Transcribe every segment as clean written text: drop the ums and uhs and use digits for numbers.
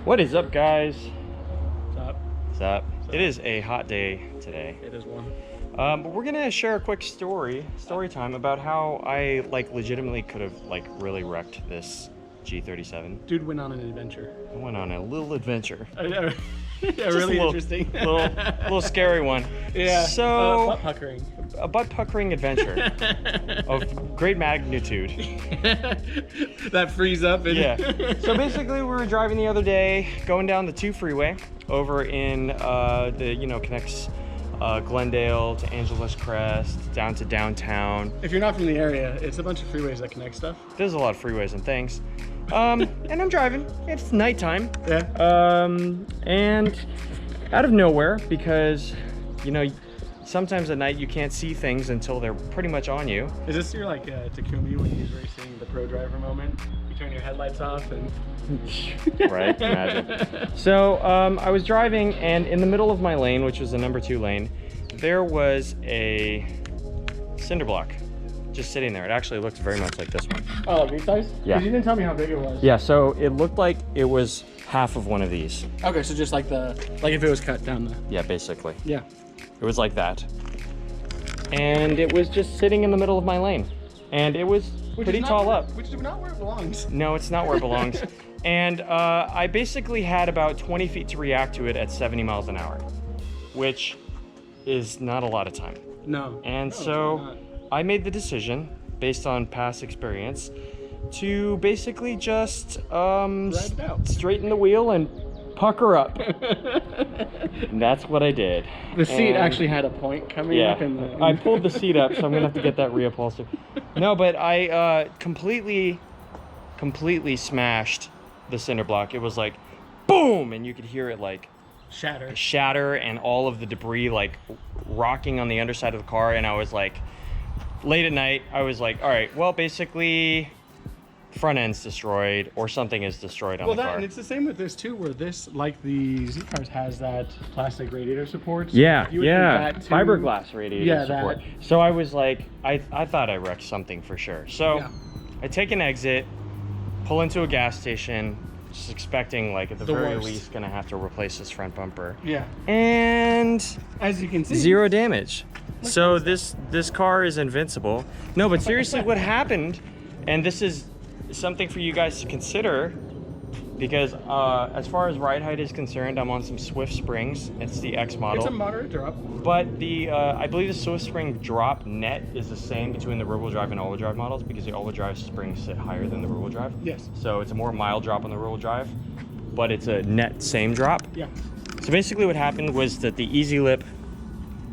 What is up, guys? What's up? What's up? It is a hot day today. It is one. But we're gonna share a quick story time about how I legitimately could have really wrecked this G37. Dude went on an adventure. I went on a little adventure. Yeah, really interesting. little scary one. Yeah. So butt puckering. A butt puckering adventure of great magnitude. That frees up. And Yeah. So basically, we were driving the other day, going down the 2 freeway over in connects Glendale to Angeles Crest, down to downtown. If you're not from the area, it's a bunch of freeways that connect stuff. There's a lot of freeways and things. And I'm driving. It's nighttime. Yeah. And out of nowhere, because sometimes at night you can't see things until they're pretty much on you. Is this your Takumi when he's racing the pro driver moment? You turn your headlights off and. Right, imagine. So I was driving, and in the middle of my lane, which was the number 2 lane, there was a cinder block just sitting there. It actually looked very much like this one. Oh, these size? Yeah. 'Cause you didn't tell me how big it was. Yeah, so it looked like it was half of one of these. Okay, so just like if it was cut down the. Yeah, basically. Yeah. It was like that. And it was just sitting in the middle of my lane. And it was pretty tall up. Which is not where it belongs. No, it's not where it belongs. And I basically had about 20 feet to react to it at 70 miles an hour, which is not a lot of time. No. And no, so I made the decision, based on past experience, to basically just straighten the wheel and pucker up. And that's what I did. The seat actually had a point coming up in the... I pulled the seat up, so I'm gonna have to get that reupholstered. No, but I completely smashed the cinder block. It was like boom, and you could hear it shatter, and all of the debris rocking on the underside of the car. And I was like, late at night, I was like, all right, well, basically front end's destroyed or something is destroyed on the car. And it's the same with this too, where this, like the Z cars, has that plastic radiator support. So yeah, that too, fiberglass radiator support. That. So I was like, I thought I wrecked something for sure. So I take an exit, pull into a gas station, just expecting at the very least gonna have to replace this front bumper. Yeah. And as you can see, 0 damage. So this car is invincible. No, but seriously, what happened, and this is something for you guys to consider, because as far as ride height is concerned, I'm on some Swift springs. It's the X model. It's a moderate drop. But the I believe the Swift spring drop net is the same between the rear-wheel drive and all-wheel drive models, because the all-wheel drive springs sit higher than the rear-wheel drive. Yes. So it's a more mild drop on the rear-wheel drive, but it's a net same drop. Yeah. So basically what happened was that the easy lip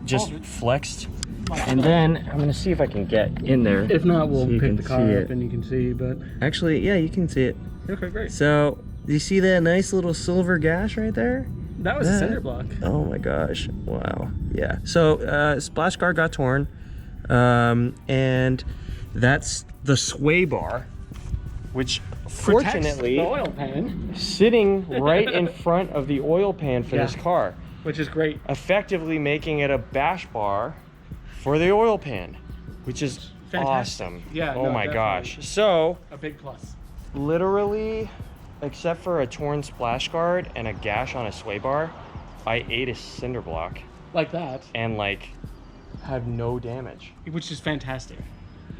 just flexed. And then I'm gonna see if I can get in there. If not, we'll so pick the car up and you can see, but... Actually, yeah, you can see it. Okay, great. So, do you see that nice little silver gash right there? That was a cinder block. Oh my gosh, wow. Yeah, so splash guard got torn, and that's the sway bar, which fortunately, the oil pan, sitting right in front of the oil pan for this car. Which is great. Effectively making it a bash bar for the oil pan, which is fantastic. Awesome. Yeah. Oh my gosh. So a big plus. Literally, except for a torn splash guard and a gash on a sway bar, I ate a cinder block. Like that. And have no damage. Which is fantastic.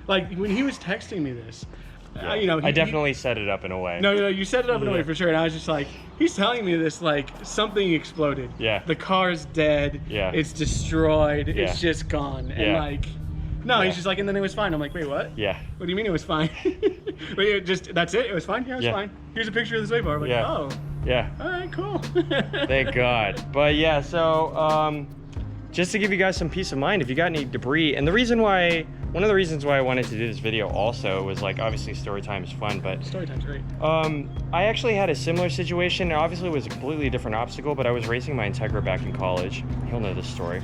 When he was texting me this, I definitely set it up in a way. No, you set it up in a way for sure. And I was just like, he's telling me this something exploded. Yeah. The car's dead. Yeah. It's destroyed. Yeah. It's just gone. Yeah. And he's just like, and then it was fine. I'm like, wait, what? Yeah. What do you mean it was fine? Wait, that's it? It was fine? Yeah, it was fine. Here's a picture of the sway bar. I'm like, oh. Yeah. All right, cool. Thank God. But yeah, so just to give you guys some peace of mind, if you got any debris, and one of the reasons why I wanted to do this video also was obviously story time is fun, but story time's great. I actually had a similar situation. Obviously it was a completely different obstacle, but I was racing my Integra back in college. He'll know this story.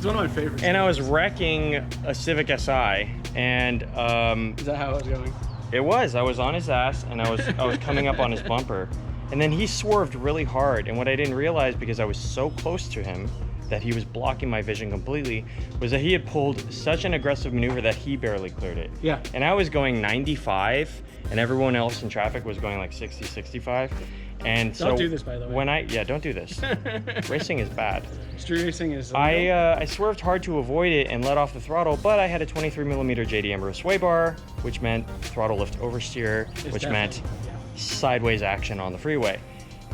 It's one of my favorites. And I was wrecking a Civic Si, and is that how it was going? It was. I was on his ass, and I was coming up on his bumper, and then he swerved really hard. And what I didn't realize, because I was so close to him, that he was blocking my vision completely, was that he had pulled such an aggressive maneuver that he barely cleared it. Yeah. And I was going 95, and everyone else in traffic was going like 60, 65. And so don't do this, by the way. Don't do this. Racing is bad. Street racing is. I swerved hard to avoid it and let off the throttle, but I had a 23mm JD Emerald sway bar, which meant throttle lift oversteer, which meant sideways action on the freeway.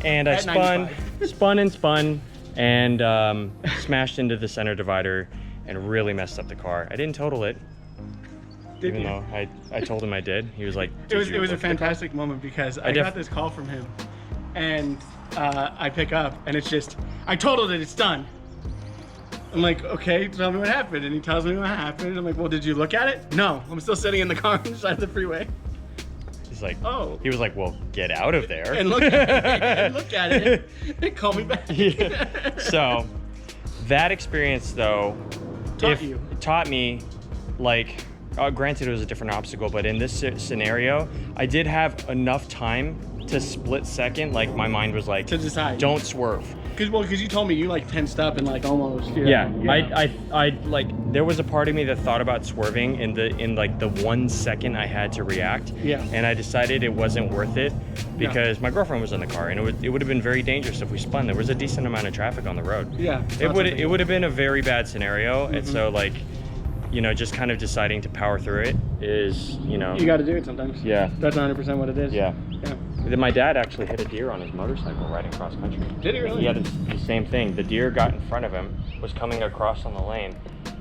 And I spun and smashed into the center divider and really messed up the car. I didn't total it. Even though I told him I did. He was like, it was a fantastic moment, because I got this call from him, and I pick up, and it's just, I totaled it, it's done. I'm like, okay, tell me what happened. And he tells me what happened. I'm like, well, did you look at it? No, I'm still sitting in the car on the side of the freeway. He's like, oh. He was like, well, get out of there. And look at it and call me back. Yeah. So that experience, though, taught me, like, granted it was a different obstacle, but in this scenario, I did have enough time to split second. Like, my mind was like, to decide, don't swerve. Because you told me you like tensed up and like almost. Yeah. I like, there was a part of me that thought about swerving in like the 1 second I had to react. Yeah. And I decided it wasn't worth it, because my girlfriend was in the car, and it would have been very dangerous if we spun. There was a decent amount of traffic on the road. Yeah. It would have been a very bad scenario. And so, like, you know, just kind of deciding to power through it is, you know. You got to do it sometimes. Yeah. That's 100% what it is. Yeah. Yeah. Then my dad actually hit a deer on his motorcycle riding cross country. Did he really? He had the same thing. The deer got in front of him, was coming across on the lane,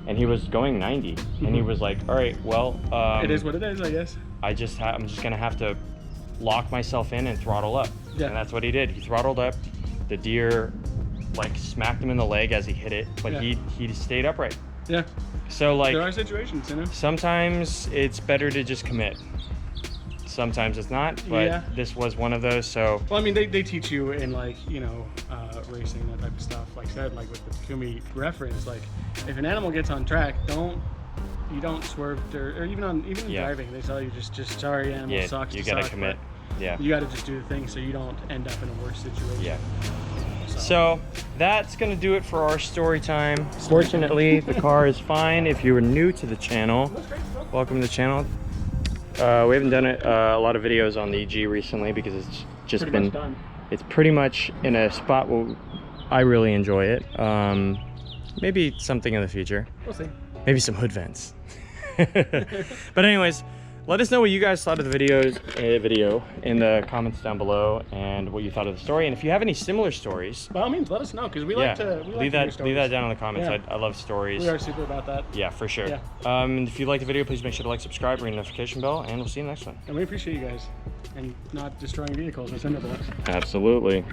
and he was going 90. And he was like, all right, well. It is what it is, I guess. I'm just going to have to lock myself in and throttle up. Yeah. And that's what he did. He throttled up. The deer, like, smacked him in the leg as he hit it, but he stayed upright. Yeah. So, like, there are situations, you know. Sometimes it's better to just commit. Sometimes it's not, but this was one of those. So, well, I mean, they teach you in, like, you know, racing, that type of stuff. Like I said, like with the Takumi reference, like if an animal gets on track, you don't swerve, or even in driving, they tell you just sorry, animal sucks. You gotta commit. Yeah. You gotta just do the thing so you don't end up in a worse situation. Yeah. So that's going to do it for our story time. Fortunately, the car is fine. If you are new to the channel, welcome to the channel. We haven't done a lot of videos on the G recently, because it's just it's pretty much in a spot where I really enjoy it. Maybe something in the future. We'll see. Maybe some hood vents. But anyways, let us know what you guys thought of the video in the comments down below, and what you thought of the story. And if you have any similar stories, by all means, let us know, because we like to leave that down in the comments. Yeah. I love stories. We are super about that. Yeah, for sure. Yeah. And if you like the video, please make sure to like, subscribe, ring the notification bell, and we'll see you next one. And we appreciate you guys, and not destroying vehicles with cinder blocks. Absolutely.